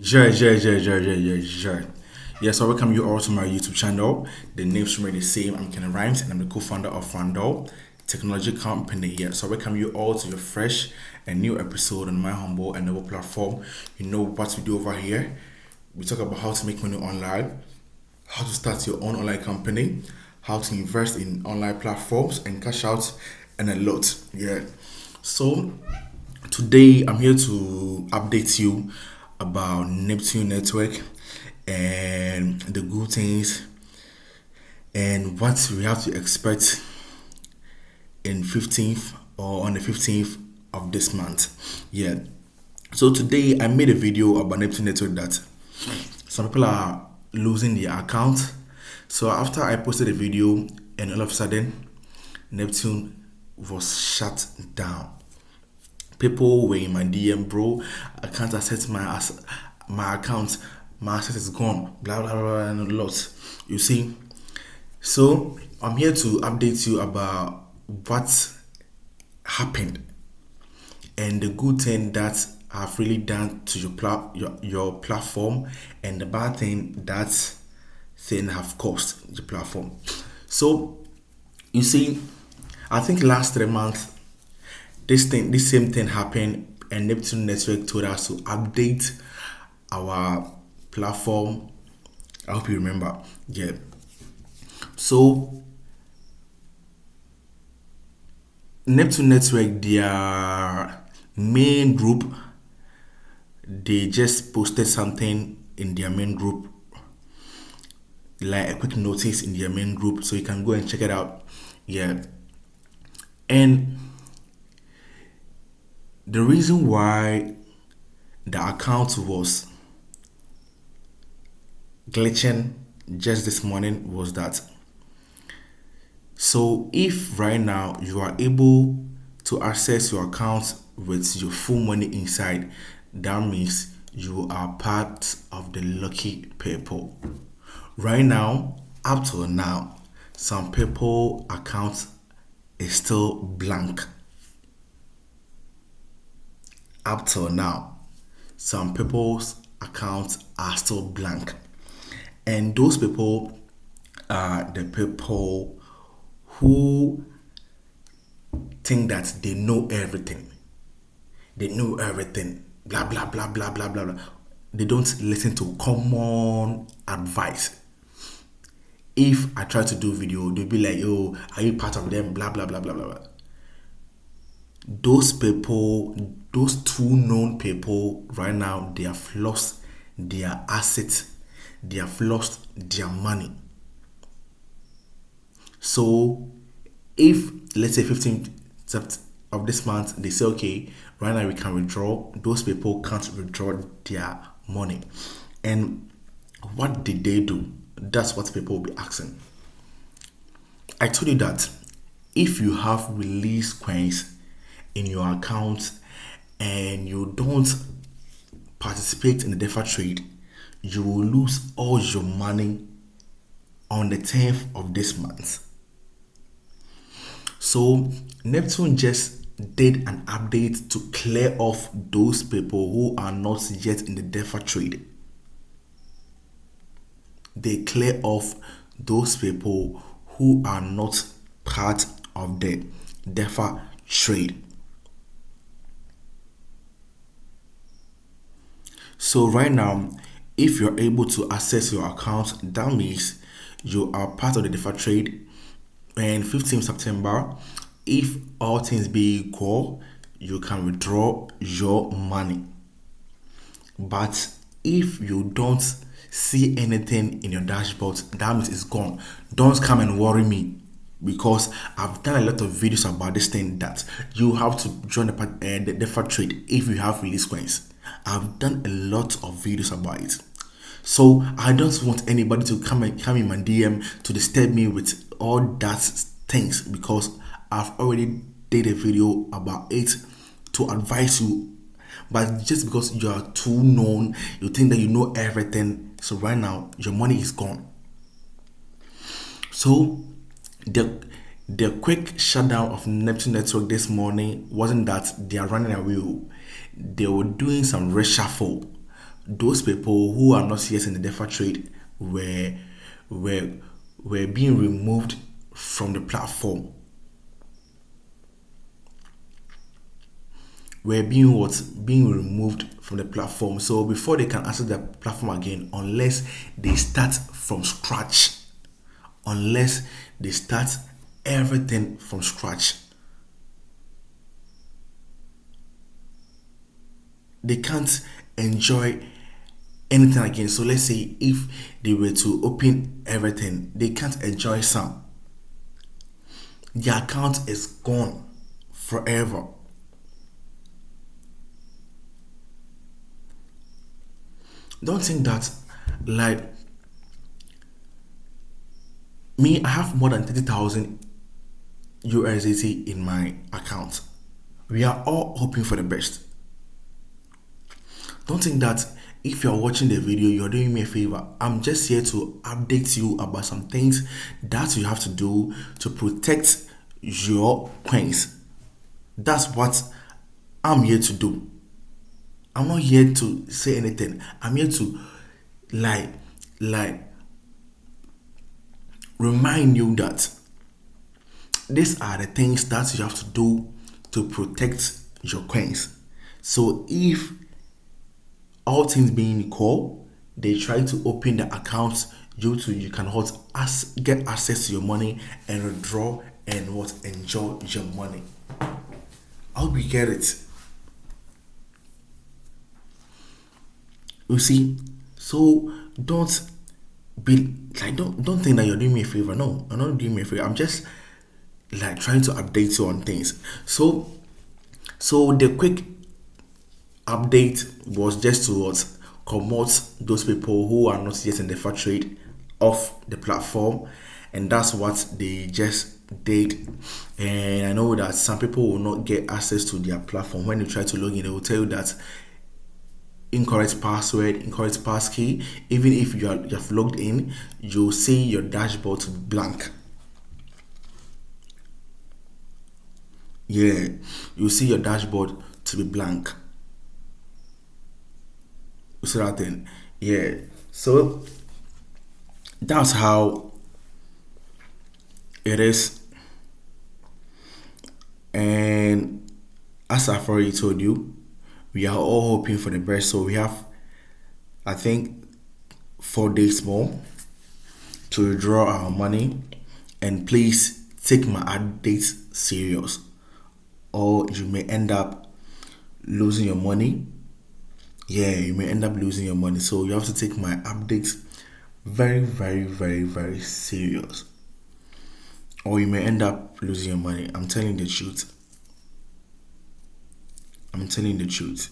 Sure. Yes, I welcome you all to my YouTube channel. The name's remain the same. I'm Ken Rhymes and I'm the co-founder of Randall Technology Company. Yes, so I welcome you all to your fresh and new episode on my humble and noble platform. You know what we do over here. We talk about how to make money online, how to start your own online company, how to invest in online platforms and cash out and a lot. Yeah. So today I'm here to update you about Neptune Network and the good things and what we have to expect in 15th or on the 15th of this month. Yeah. So today I made a video about Neptune Network that some people are losing their account. So after I posted a video and all of a sudden Neptune was shut down. People were in my DM, bro. I can't access my account. My access is gone. Blah blah blah and a lot. You see. So I'm here to update you about what happened and the good thing that I've really done to your platform and the bad thing that thing have cost your platform. So you see, I think last 3 months this same thing happened and Neptune Network told us to update our platform. I hope you remember. Yeah. So Neptune Network, their main group, they just posted something in their main group, like a quick notice in their main group, so you can go and check it out. Yeah. And the reason why the account was glitching just this morning was that, so if right now you are able to access your account with your full money inside, that means you are part of the lucky people. Right now, up to now, some people account is still blank. Up till now, some people's accounts are still blank, and those people are the people who think that they know everything. They know everything. Blah blah blah blah blah blah blah. They don't listen to common advice. If I try to do video, they'll be like, "Oh, are you part of them?" Blah blah blah blah blah. Those people, those two known people right now, they have lost their assets, they have lost their money. So if let's say 15th of this month they say, okay, right now we can withdraw, those people can't withdraw their money. And what did they do? That's what people will be asking. I told you that if you have release coins in your account and you don't participate in the Defa trade, you will lose all your money on the 10th of this month. So Neptune just did an update to clear off those people who are not yet in the Defa trade. They clear off those people who are not part of the Defa trade. So right now, if you're able to access your account, that means you are part of the Defa trade. And 15th September, if all things be equal, you can withdraw your money. But if you don't see anything in your dashboard, that means it's gone. Don't come and worry me, because I've done a lot of videos about this thing that you have to join the Defa trade if you have release coins. I've done a lot of videos about it. So I don't want anybody to come in my DM to disturb me with all that things, because I've already did a video about it to advise you. But just because you are too known, you think that you know everything, so right now your money is gone. So the quick shutdown of Neptune Network this morning wasn't that they are running away. They were doing some reshuffle. those people who are not yet in the Defa trade were were being removed from the platform. Were being removed from the platform. So before they can access the platform again, unless they start from scratch, unless they start everything from scratch, they can't enjoy anything again. So let's say if they were to open everything, they can't enjoy some. Their account is gone forever. Don't think that, like me, I have more than 30,000 USDT in my account. We are all hoping for the best. Don't think that if you're watching the video, you're doing me a favor. I'm just here to update you about some things that you have to do to protect your coins. That's what I'm here to do. I'm not here to say anything. I'm here to like remind you that these are the things that you have to do to protect your coins. So if all things being equal, they try to open the accounts, you can get access to your money and withdraw and enjoy your money. I hope you get it. You see, so don't be like don't think that you're doing me a favor. No, I'm not doing me a favor. I'm just like trying to update you on things. So the quick update was just to promote those people who are not yet in the fair trade off the platform, and that's what they just did. And I know that some people will not get access to their platform. When you try to log in, they will tell you that incorrect password, incorrect passkey. Even if you have logged in, you'll see your dashboard to be blank. Yeah, you'll see your dashboard to be blank. You see that thing? Yeah. So that's how it is. And as I've already told you, we are all hoping for the best. So we have, I think, 4 days more to withdraw our money. And please take my updates serious, or you may end up losing your money. Yeah, you may end up losing your money. So you have to take my updates very, very, very, very serious, or you may end up losing your money. I'm telling the truth. I'm telling the truth.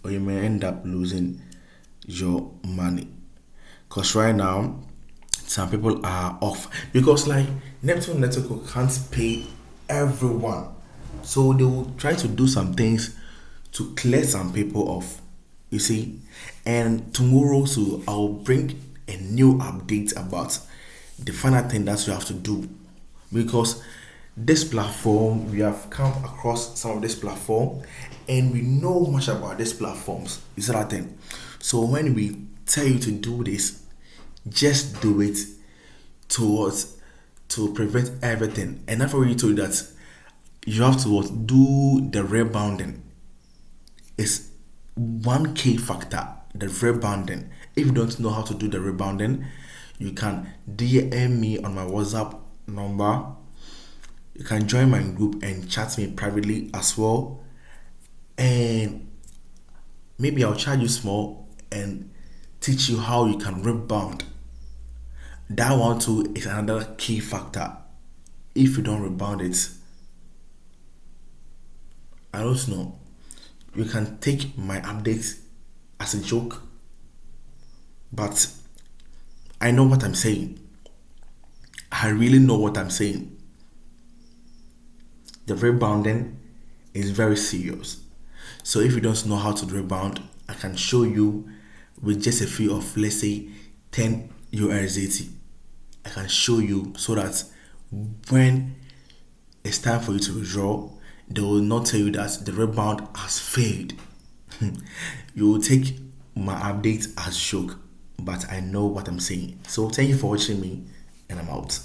Or you may end up losing your money. Because right now, some people are off. Because like Neptune Network can't pay everyone. So they will try to do some things to clear some people off. You see? And tomorrow, so I'll bring a new update about the final thing that you have to do. Because this platform, we have come across some of this platform and we know much about these platforms. Is that thing? So when we tell you to do this, just do it to prevent everything. And I've already told you that you have to do the rebounding. It's one key factor, the rebounding. If you don't know how to do the rebounding, you can DM me on my WhatsApp number. You can join my group and chat me privately as well. And maybe I'll charge you small and teach you how you can rebound. That one too is another key factor. If you don't rebound it, I don't know. You can take my updates as a joke, but I know what I'm saying. I really know what I'm saying. The rebounding is very serious. So if you don't know how to rebound, I can show you with just a fee of, let's say, 10 USDT. I can show you so that when it's time for you to withdraw, they will not tell you that the rebound has failed. You will take my updates as joke, but I know what I'm saying. So thank you for watching me, and I'm out.